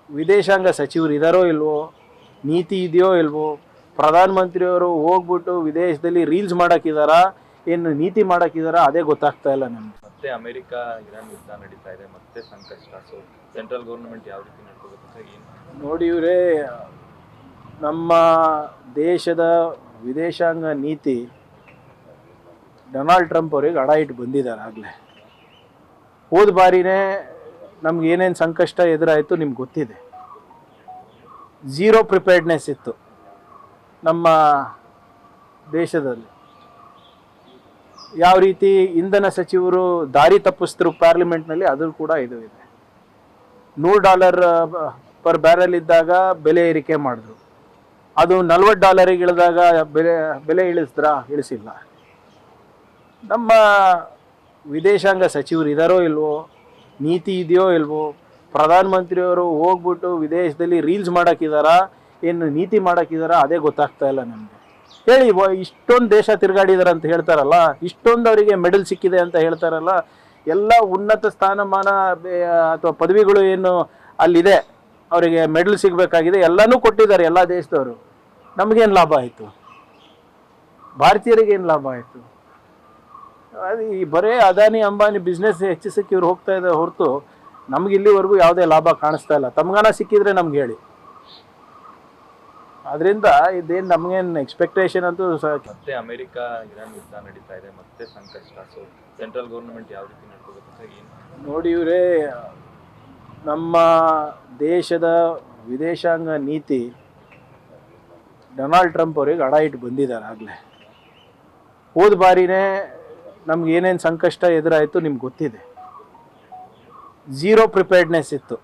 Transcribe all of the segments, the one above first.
ವಿದೇಶಾಂಗ ಸಚಿವರು ಇದ್ದಾರೋ ಇಲ್ವೋ, ನೀತಿ ಇದೆಯೋ ಇಲ್ವೋ, ಪ್ರಧಾನಮಂತ್ರಿಯವರು ಹೋಗ್ಬಿಟ್ಟು ವಿದೇಶದಲ್ಲಿ ರೀಲ್ಸ್ ಮಾಡೋಕ್ಕಿದಾರಾ, ಏನು ನೀತಿ ಮಾಡೋಕ್ಕಿದಾರಾ, ಅದೇ ಗೊತ್ತಾಗ್ತಾ ಇಲ್ಲ ನಮಗೆ. ಮತ್ತೆ ಅಮೆರಿಕ ಇರಾನ್ ಯುದ್ಧ ನಡೀತಾ ಇದೆ, ಮತ್ತೆ ಸಂಕಷ್ಟ. ಸೊ ಸೆಂಟ್ರಲ್ ಗೌರ್ಮೆಂಟ್ ಯಾವ ರೀತಿ ನಡ್ಕೋಬೇಕು ಅಂತ ಏನು ನೋಡಿ ಇವರೇ, ನಮ್ಮ ದೇಶದ ವಿದೇಶಾಂಗ ನೀತಿ ಡೊನಾಲ್ಡ್ ಟ್ರಂಪ್ ಅವರಿಗೆ ಅಡ ಇಟ್ಟು ಬಂದಿದ್ದಾರೆ ಆಗಲೇ. ಹೋದ ಬಾರಿನೇ ನಮ್ಗೆ ಏನೇನು ಸಂಕಷ್ಟ ಎದುರಾಯಿತು ನಿಮ್ಗೆ ಗೊತ್ತಿದೆ. ಝೀರೋ ಪ್ರಿಪೇರ್ಡ್ನೆಸ್ ಇತ್ತು ನಮ್ಮ ದೇಶದಲ್ಲಿ. ಯಾವ ರೀತಿ ಇಂಧನ ಸಚಿವರು ದಾರಿ ತಪ್ಪಿಸಿದ್ರು ಪಾರ್ಲಿಮೆಂಟ್ನಲ್ಲಿ, ಅದು ಕೂಡ ಇದು ಇದೆ. $100 ಪರ್ ಬ್ಯಾರಲ್ ಇದ್ದಾಗ ಬೆಲೆ ಏರಿಕೆ ಮಾಡಿದ್ರು, ಅದು $40 ಇಳಿದಾಗ ಬೆಲೆ ಇಳಿಸಿಲ್ಲ. ನಮ್ಮ ವಿದೇಶಾಂಗ ಸಚಿವರು ಇದ್ದಾರೋ ಇಲ್ವೋ, ನೀತಿ ಇದೆಯೋ ಇಲ್ವೋ, ಪ್ರಧಾನಮಂತ್ರಿಯವರು ಹೋಗ್ಬಿಟ್ಟು ವಿದೇಶದಲ್ಲಿ ರೀಲ್ಸ್ ಮಾಡೋಕ್ಕಿದಾರಾ, ಏನು ನೀತಿ ಮಾಡೋಕ್ಕಿದಾರಾ, ಅದೇ ಗೊತ್ತಾಗ್ತಾ ಇಲ್ಲ ನಮಗೆ. ಹೇಳಿ, ಇಷ್ಟೊಂದು ದೇಶ ತಿರುಗಾಡಿದಾರೆ ಅಂತ ಹೇಳ್ತಾರಲ್ಲ, ಇಷ್ಟೊಂದು ಅವರಿಗೆ ಮೆಡಲ್ ಸಿಕ್ಕಿದೆ ಅಂತ ಹೇಳ್ತಾರಲ್ಲ, ಎಲ್ಲ ಉನ್ನತ ಸ್ಥಾನಮಾನ ಅಥವಾ ಪದವಿಗಳು ಏನು ಅಲ್ಲಿದೆ, ಅವರಿಗೆ ಮೆಡಲ್ ಸಿಗಬೇಕಾಗಿದೆ, ಎಲ್ಲನೂ ಕೊಟ್ಟಿದ್ದಾರೆ ಎಲ್ಲ ದೇಶದವರು. ನಮಗೇನು ಲಾಭ ಆಯಿತು? ಭಾರತೀಯರಿಗೇನು ಲಾಭ ಆಯಿತು? ಅದು ಈ ಬರೇ ಅದಾನಿ ಅಂಬಾನಿ ಬಿಸ್ನೆಸ್ ಹೆಚ್ಚಿಸಕ್ಕೆ ಇವ್ರು ಹೋಗ್ತಾ ಇದ್ದಾರೆ ಹೊರತು ನಮ್ಗೆ ಇಲ್ಲಿವರೆಗೂ ಯಾವುದೇ ಲಾಭ ಕಾಣಿಸ್ತಾ ಇಲ್ಲ. ತಮ್ಗಾನ ಸಿಕ್ಕಿದ್ರೆ ನಮ್ಗೆ ಹೇಳಿ. ಅದರಿಂದ ಇದೇನು ನಮಗೇನು ಎಕ್ಸ್ಪೆಕ್ಟೇಷನ್ ಅಂತೂ ಮತ್ತೆ ಅಮೆರಿಕ ಇರಾನ್ ಯುದ್ಧ ನಡೀತಾ ಇದೆ, ಮತ್ತೆ ಸಂಕಷ್ಟ. ಸೊ ಸೆಂಟ್ರಲ್ ಗೌರ್ಮೆಂಟ್ ಯಾವ ರೀತಿ ನಡ್ಕೋಬೇಕು ಅಂತ ಏನು ನೋಡಿ ಇವರೇ, ನಮ್ಮ ದೇಶದ ವಿದೇಶಾಂಗ ನೀತಿ ಡೊನಾಲ್ಡ್ ಟ್ರಂಪ್ ಅವರಿಗೆ ಅಡ ಇಟ್ಟು ಬಂದಿದ್ದಾರೆ ಆಗಲೇ. ಹೋದ ಬಾರಿನೇ ನಮ್ಗೆ ಏನೇನು ಸಂಕಷ್ಟ ಎದುರಾಯಿತು ನಿಮ್ಗೆ ಗೊತ್ತಿದೆ. ಝೀರೋ ಪ್ರಿಪೇರ್ಡ್ನೆಸ್ ಇತ್ತು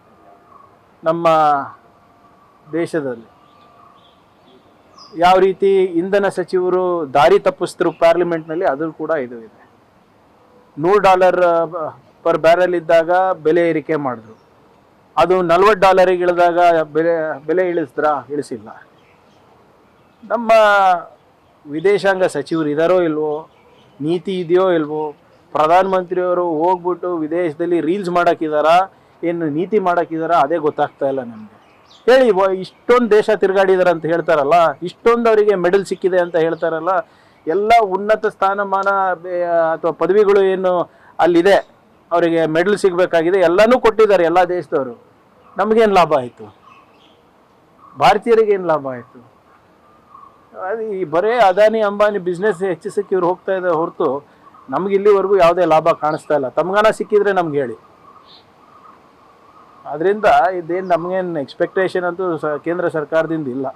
ನಮ್ಮ ದೇಶದಲ್ಲಿ. ಯಾವ ರೀತಿ ಇಂಧನ ಸಚಿವರು ದಾರಿ ತಪ್ಪಿಸಿದ್ರು ಪಾರ್ಲಿಮೆಂಟ್ನಲ್ಲಿ, ಅದು ಕೂಡ ಇದು ಇದೆ. $100 ಪರ್ ಬ್ಯಾರಲ್ ಇದ್ದಾಗ ಬೆಲೆ ಏರಿಕೆ ಮಾಡಿದ್ರು, ಅದು $40 ಇಳಿದಾಗ ಬೆಲೆ ಇಳಿಸಿಲ್ಲ. ನಮ್ಮ ವಿದೇಶಾಂಗ ಸಚಿವರು ಇದ್ದಾರೋ ಇಲ್ವೋ, ನೀತಿ ಇದೆಯೋ ಇಲ್ವೋ, ಪ್ರಧಾನಮಂತ್ರಿಯವರು ಹೋಗ್ಬಿಟ್ಟು ವಿದೇಶದಲ್ಲಿ ರೀಲ್ಸ್ ಮಾಡೋಕ್ಕಿದಾರಾ, ಏನು ನೀತಿ ಮಾಡೋಕ್ಕಿದಾರಾ, ಅದೇ ಗೊತ್ತಾಗ್ತಾ ಇಲ್ಲ ನಮಗೆ. ಹೇಳಿ, ಇಷ್ಟೊಂದು ದೇಶ ತಿರುಗಾಡಿದಾರೆ ಅಂತ ಹೇಳ್ತಾರಲ್ಲ, ಇಷ್ಟೊಂದು ಅವರಿಗೆ ಮೆಡಲ್ ಸಿಕ್ಕಿದೆ ಅಂತ ಹೇಳ್ತಾರಲ್ಲ, ಎಲ್ಲ ಉನ್ನತ ಸ್ಥಾನಮಾನ ಅಥವಾ ಪದವಿಗಳು ಏನು ಅಲ್ಲಿದೆ, ಅವರಿಗೆ ಮೆಡಲ್ ಸಿಗಬೇಕಾಗಿದೆ, ಎಲ್ಲನೂ ಕೊಟ್ಟಿದ್ದಾರೆ ಎಲ್ಲ ದೇಶದವರು. ನಮಗೇನು ಲಾಭ ಆಯಿತು? ಭಾರತೀಯರಿಗೇನು ಲಾಭ ಆಯಿತು? ಅದು ಈ ಬರೇ ಅದಾನಿ ಅಂಬಾನಿ ಬಿಸ್ನೆಸ್ ಹೆಚ್ಚಿಸಕ್ಕೆ ಇವ್ರು ಹೋಗ್ತಾ ಇದ್ದಾರೆ ಹೊರತು ನಮ್ಗೆ ಇಲ್ಲಿವರೆಗೂ ಯಾವುದೇ ಲಾಭ ಕಾಣಿಸ್ತಾ ಇಲ್ಲ. ತಮ್ಗಾನ ಸಿಕ್ಕಿದ್ರೆ ನಮ್ಗೆ ಹೇಳಿ. ಅದರಿಂದ ಇದೇನು ನಮಗೇನು ಎಕ್ಸ್ಪೆಕ್ಟೇಷನ್ ಅಂತೂ ಕೇಂದ್ರ ಸರ್ಕಾರದಿಂದ ಇಲ್ಲ.